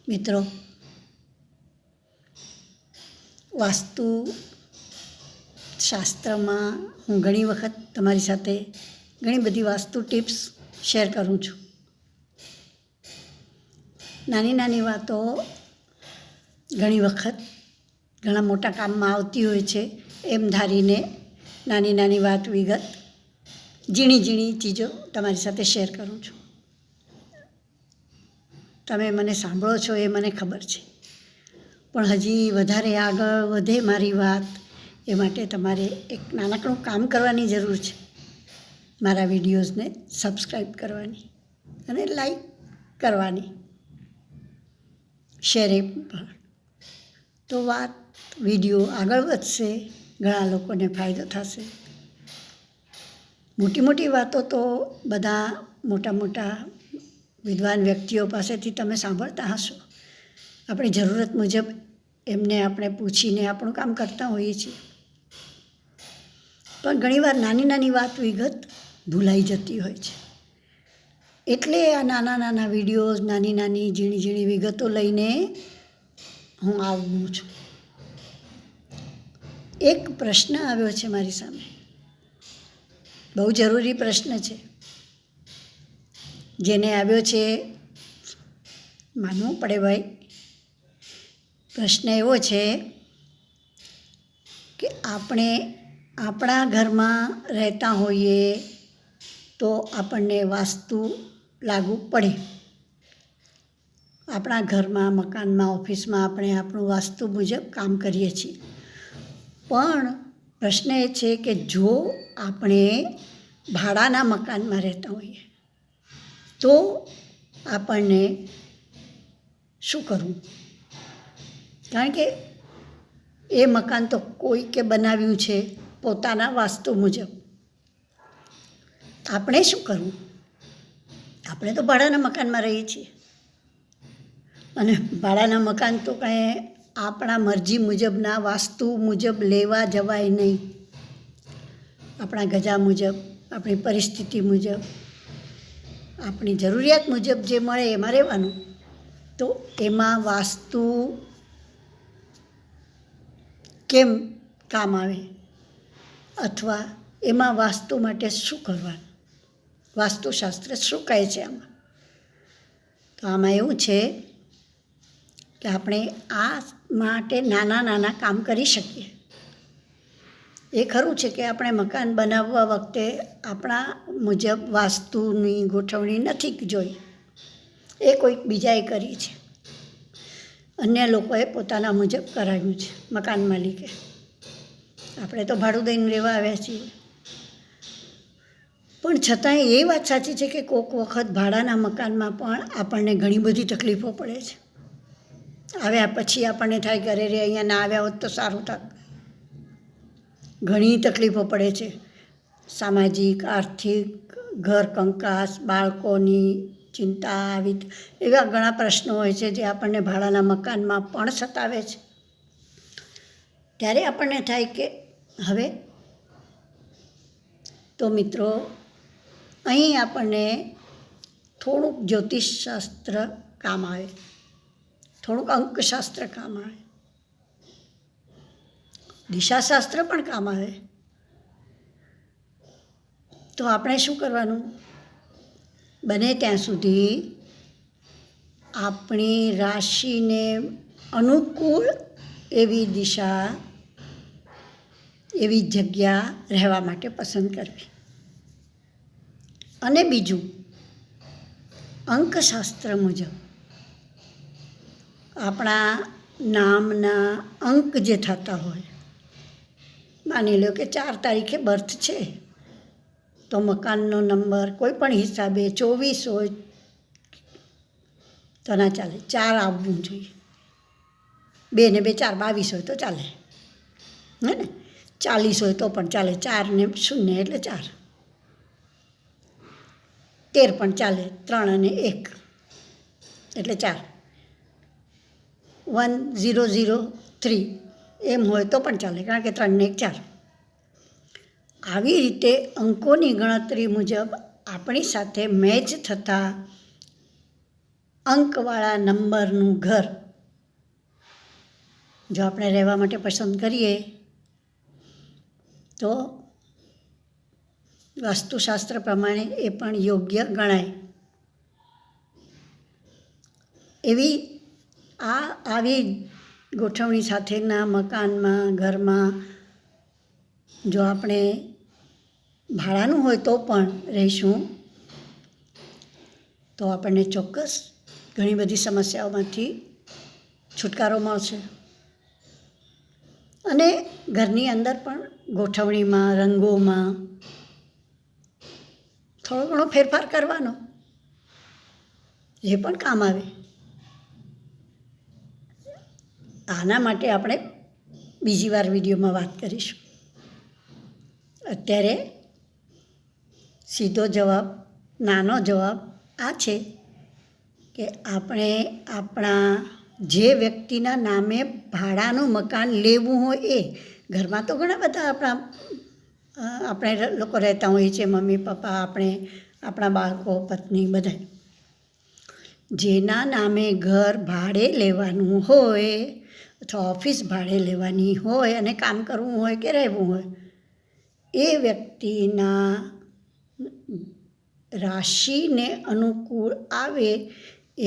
મિત્રો, વાસ્તુશાસ્ત્રમાં હું ઘણી વખત તમારી સાથે ઘણી બધી વાસ્તુ ટિપ્સ શેર કરું છું. નાની નાની વાતો ઘણી વખત ઘણા મોટા કામમાં આવતી હોય છે એમ ધારીને નાની નાની વાત વિગત ઝીણી ઝીણી ચીજો તમારી સાથે શેર કરું છું. તમે મને સાંભળો છો એ મને ખબર છે, પણ હજી વધારે આગળ વધે મારી વાત એ માટે તમારે એક નાનકડું કામ કરવાની જરૂર છે. મારા વિડીયોઝને સબસ્ક્રાઈબ કરવાની અને લાઈક કરવાની, શેર એ પણ. તો વાત વિડીયો આગળ વધશે, ઘણા લોકોને ફાયદો થશે. મોટી મોટી વાતો તો બધા મોટા મોટા વિદ્વાન વ્યક્તિઓ પાસેથી તમે સાંભળતા હશો. આપણી જરૂરત મુજબ એમને આપણે પૂછીને આપણું કામ કરતા હોઈએ છીએ, પણ ઘણીવાર નાની નાની વાત વિગત ભૂલાઈ જતી હોય છે. એટલે આ નાના નાના વિડીયોઝ, નાની નાની ઝીણી ઝીણી વિગતો લઈને હું આવું છું. એક પ્રશ્ન આવ્યો છે મારી સામે, બહુ જરૂરી પ્રશ્ન છે. જેને આવ્યો છે માનવું પડે ભાઈ. પ્રશ્ન એવો છે કે આપણે આપણા ઘરમાં રહેતા હોઈએ તો આપણને વાસ્તુ લાગુ પડે. આપણા ઘરમાં, મકાનમાં, ઓફિસમાં આપણે આપણું વાસ્તુ મુજબ કામ કરીએ છીએ, પણ પ્રશ્ન એ છે કે જો આપણે ભાડાના મકાનમાં રહેતા હોઈએ તો આપણને શું કરવું? કારણ કે એ મકાન તો કોઈકે બનાવ્યું છે પોતાના વાસ્તુ મુજબ. આપણે શું કરવું? આપણે તો ભાડાના મકાનમાં રહીએ છીએ, અને ભાડાના મકાન તો કાંઈ આપણા મરજી મુજબના વાસ્તુ મુજબ લેવા જવાય નહીં. આપણા ગજા મુજબ, આપણી પરિસ્થિતિ મુજબ, આપણી જરૂરિયાત મુજબ જે મળે એમાં રહેવાનું. તો એમાં વાસ્તુ કેમ કામ આવે, અથવા એમાં વાસ્તુ માટે શું કરવાનું, વાસ્તુશાસ્ત્ર શું કહે છે આમાં? તો આમાં એવું છે કે આપણે આ માટે નાના નાના કામ કરી શકીએ. એ ખરું છે કે આપણે મકાન બનાવવા વખતે આપણા મુજબ વાસ્તુની ગોઠવણી નથી જોઈ, એ કોઈક બીજાએ કરી છે. અન્ય લોકોએ પોતાના મુજબ કરાવ્યું છે, મકાન માલિકે. આપણે તો ભાડું દઈને રહેવા આવ્યા છીએ. પણ છતાંય એ વાત સાચી છે કે કોઈક વખત ભાડાના મકાનમાં પણ આપણને ઘણી બધી તકલીફો પડે છે. આવ્યા પછી આપણને થાય કે અરે રે, અહીંયા ના આવ્યા હોત તો સારું થાત. ઘણી તકલીફો પડે છે, સામાજિક, આર્થિક, ઘર કંકાસ, બાળકોની ચિંતા, આવી એવા ઘણા પ્રશ્નો હોય છે જે આપણને ભાડાના મકાનમાં પણ સતાવે છે. ત્યારે આપણને થાય કે હવે તો મિત્રો, અહીં આપણને થોડુંક જ્યોતિષશાસ્ત્ર કામ આવે, થોડુંક અંકશાસ્ત્ર કામ આવે, દિશાશાસ્ત્ર પણ કામ આવે. તો આપણે શું કરવાનું? બને ત્યાં સુધી આપણી રાશિને અનુકૂળ એવી દિશા, એવી જગ્યા રહેવા માટે પસંદ કરવી. અને બીજું, અંકશાસ્ત્ર મુજબ આપણા નામના અંક જે થતા હોય, માની લો કે 4 તારીખે બર્થ છે તો મકાનનો નંબર કોઈ પણ હિસાબે 24 હોય તો ના ચાલે, 4 આવવું જોઈએ. 2 ને 2 4, 22 હોય તો ચાલે, હે ને? 40 હોય તો પણ ચાલે, 4 ને 0 એટલે 4. 13 પણ ચાલે, 3 અને 1 એટલે 4. 1003 એમ હોય તો પણ ચાલે, કારણ કે 3 ને 1 4. આવી રીતે અંકોની ગણતરી મુજબ આપણી સાથે મેચ થતા અંકવાળા નંબરનું ઘર જો આપણે રહેવા માટે પસંદ કરીએ તો વાસ્તુશાસ્ત્ર પ્રમાણે એ પણ યોગ્ય ગણાય. આવી ગોઠવણી સાથેના મકાનમાં, ઘરમાં જો આપણે ભાડાનું હોય તો પણ રહીશું તો આપણને ચોક્કસ ઘણી બધી સમસ્યાઓમાંથી છુટકારો મળશે. અને ઘરની અંદર પણ ગોઠવણીમાં, રંગોમાં થોડો ઘણો ફેરફાર કરવાનો, એ પણ કામ આવે. આના માટે આપણે બીજી વાર વિડીયોમાં વાત કરીશું. અત્યારે સીધો જવાબ, નાનો જવાબ આ છે કે આપણે આપણા જે વ્યક્તિના નામે ભાડાનું મકાન લેવું હોય એ, ઘરમાં તો ઘણા બધા આપણે લોકો રહેતા હોઈએ છીએ, મમ્મી પપ્પા, આપણે, આપણા બાળકો, પત્ની, બધા. જેના નામે ઘર ભાડે લેવાનું હોય અથવા ઓફિસ ભાડે લેવાની હોય અને કામ કરવું હોય કે રહેવું હોય, એ વ્યક્તિના રાશિને અનુકૂળ આવે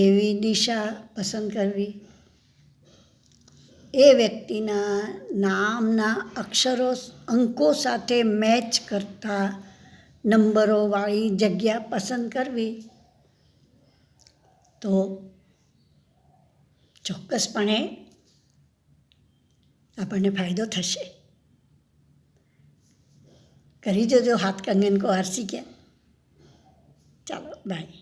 એવી દિશા પસંદ કરવી, એ વ્યક્તિના નામના અક્ષરો, અંકો સાથે મેચ કરતા નંબરોવાળી જગ્યા પસંદ કરવી, તો ચોક્કસપણે આપણને ફાયદો થશે. કરી જોજો હાથ કંગન કો હાર સીખ્યા. ચાલો બાય.